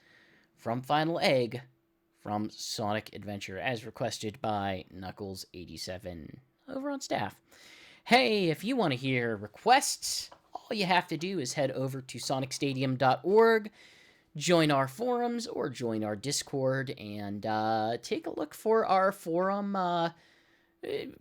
[SPEAKER 1] from Final Egg from Sonic Adventure, as requested by Knuckles87 over on staff. Hey, if you want to hear requests, all you have to do is head over to sonicstadium.org, join our forums or join our Discord, and take a look for our forum.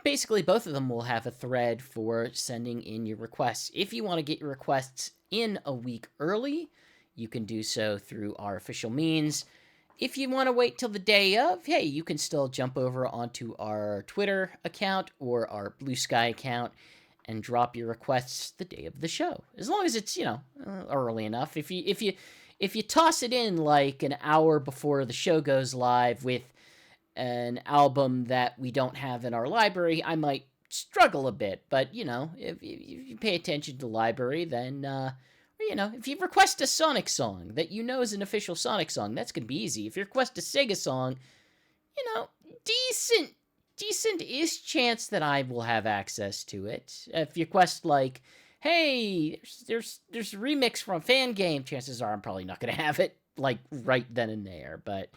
[SPEAKER 1] Basically, both of them will have a thread for sending in your requests. If you want to get your requests in a week early, you can do so through our official means. If you want to wait till the day of, hey, you can still jump over onto our Twitter account or our Blue Sky account and drop your requests the day of the show, as long as it's, early enough. If you toss it in like an hour before the show goes live with an album that we don't have in our library, I might struggle a bit. But, if you pay attention to the library, then, if you request a Sonic song that is an official Sonic song, that's going to be easy. If you request a Sega song, decent-ish chance that I will have access to it. If you request, like, hey, there's a remix from Fan Game, chances are I'm probably not going to have it, like, right then and there, but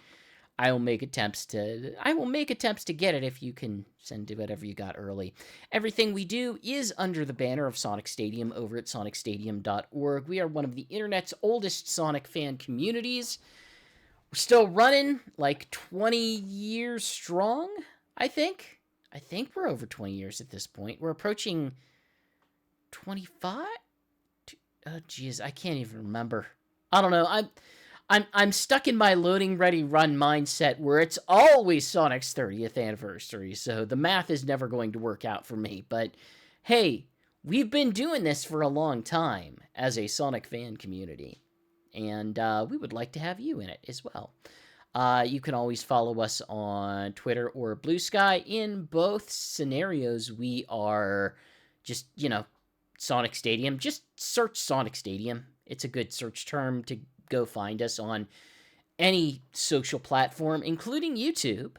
[SPEAKER 1] I will make attempts to get it if you can send it whatever you got early. Everything we do is under the banner of Sonic Stadium over at sonicstadium.org. We are one of the internet's oldest Sonic fan communities. We're still running, like 20 years strong, I think. I think we're over 20 years at this point. We're approaching 25? Oh, geez, I can't even remember. I don't know. I'm stuck in my loading ready run mindset where it's always Sonic's 30th anniversary, so the math is never going to work out for me. But hey, we've been doing this for a long time as a Sonic fan community, and we would like to have you in it as well. You can always follow us on Twitter or Blue Sky. In both scenarios, we are just, Sonic Stadium. Just search Sonic Stadium. It's a good search term to go find us on any social platform, including YouTube.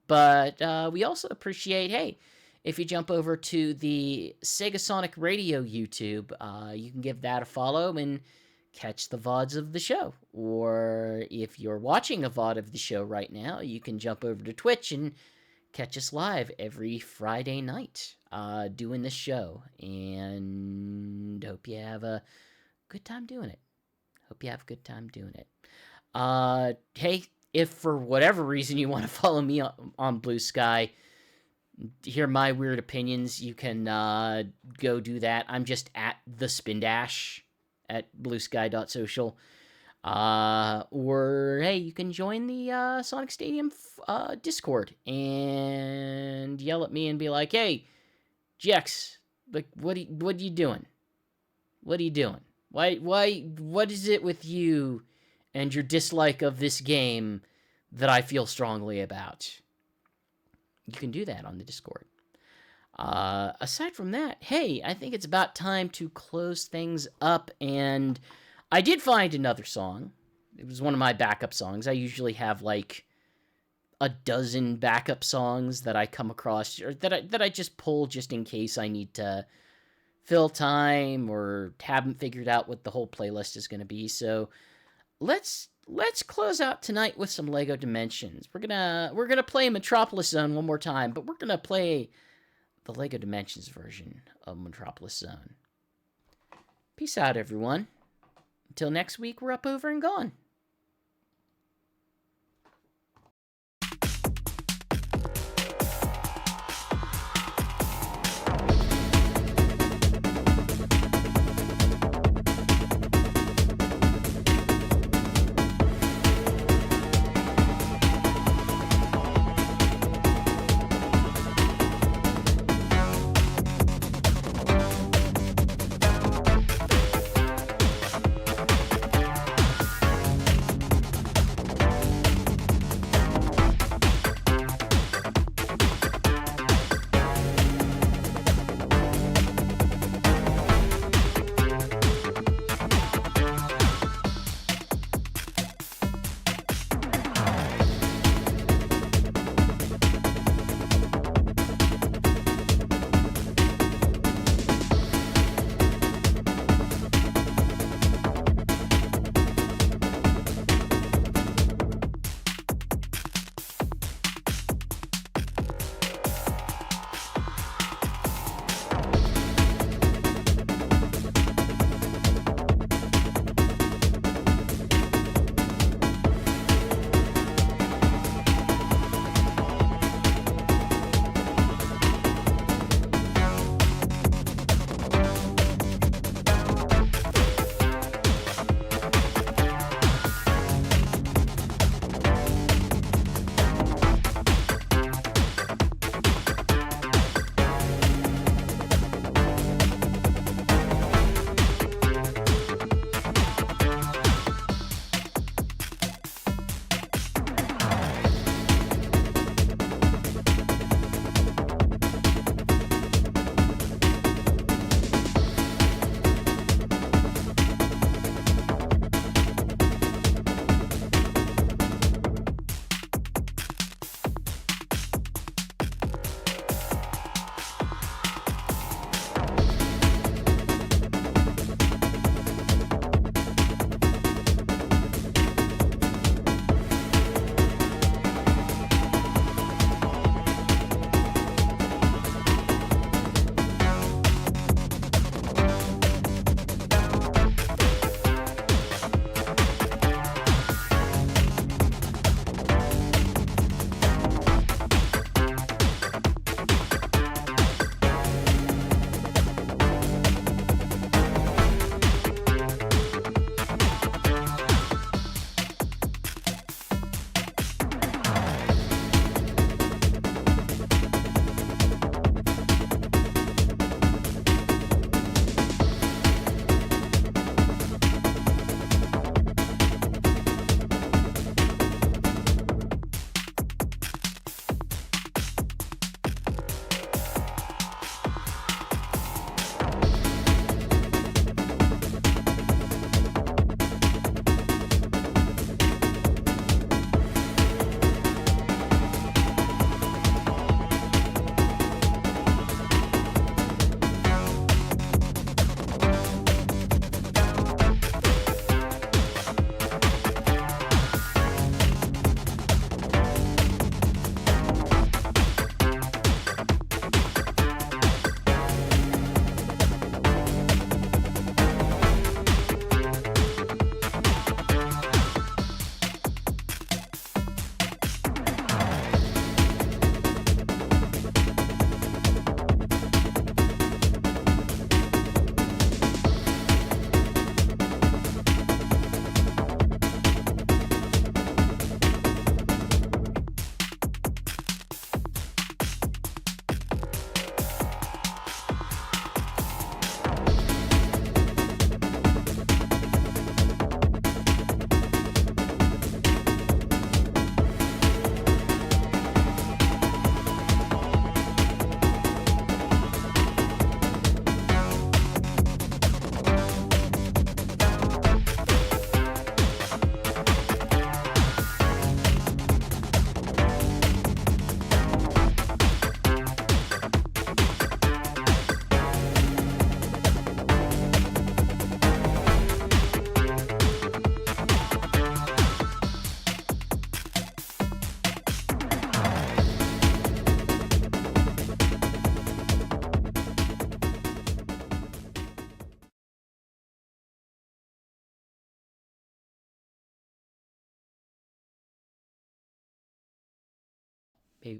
[SPEAKER 1] But we also appreciate, hey, if you jump over to the Sega Sonic Radio YouTube, you can give that a follow and catch the VODs of the show. Or if you're watching a VOD of the show right now, you can jump over to Twitch and catch us live every Friday night doing this show. And hope you have a good time doing it. Hey, if for whatever reason you want to follow me on Blue Sky, hear my weird opinions, you can go do that. I'm just at the Spin Dash at bluesky.social. Or, hey, you can join the Sonic Stadium Discord and yell at me and be like, hey, GX, like, what are you doing? What are you doing? What is it with you and your dislike of this game that I feel strongly about? You can do that on the Discord. Aside from that, hey, I think it's about time to close things up, and I did find another song. It was one of my backup songs. I usually have like a dozen backup songs that I come across, or that I just pull just in case I need to fill time or haven't figured out what the whole playlist is going to be. So let's close out tonight with some Lego Dimensions. We're gonna play Metropolis Zone one more time, but we're gonna play the Lego Dimensions version of Metropolis Zone. Peace out, everyone. Until next week, we're up, over, and gone.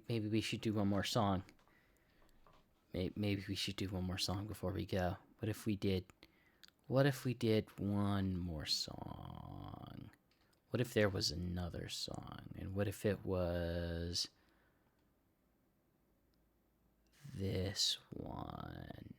[SPEAKER 1] Maybe we should do one more song. Maybe we should do one more song before we go. What if we did one more song? What if there was another song? And what if it was this one?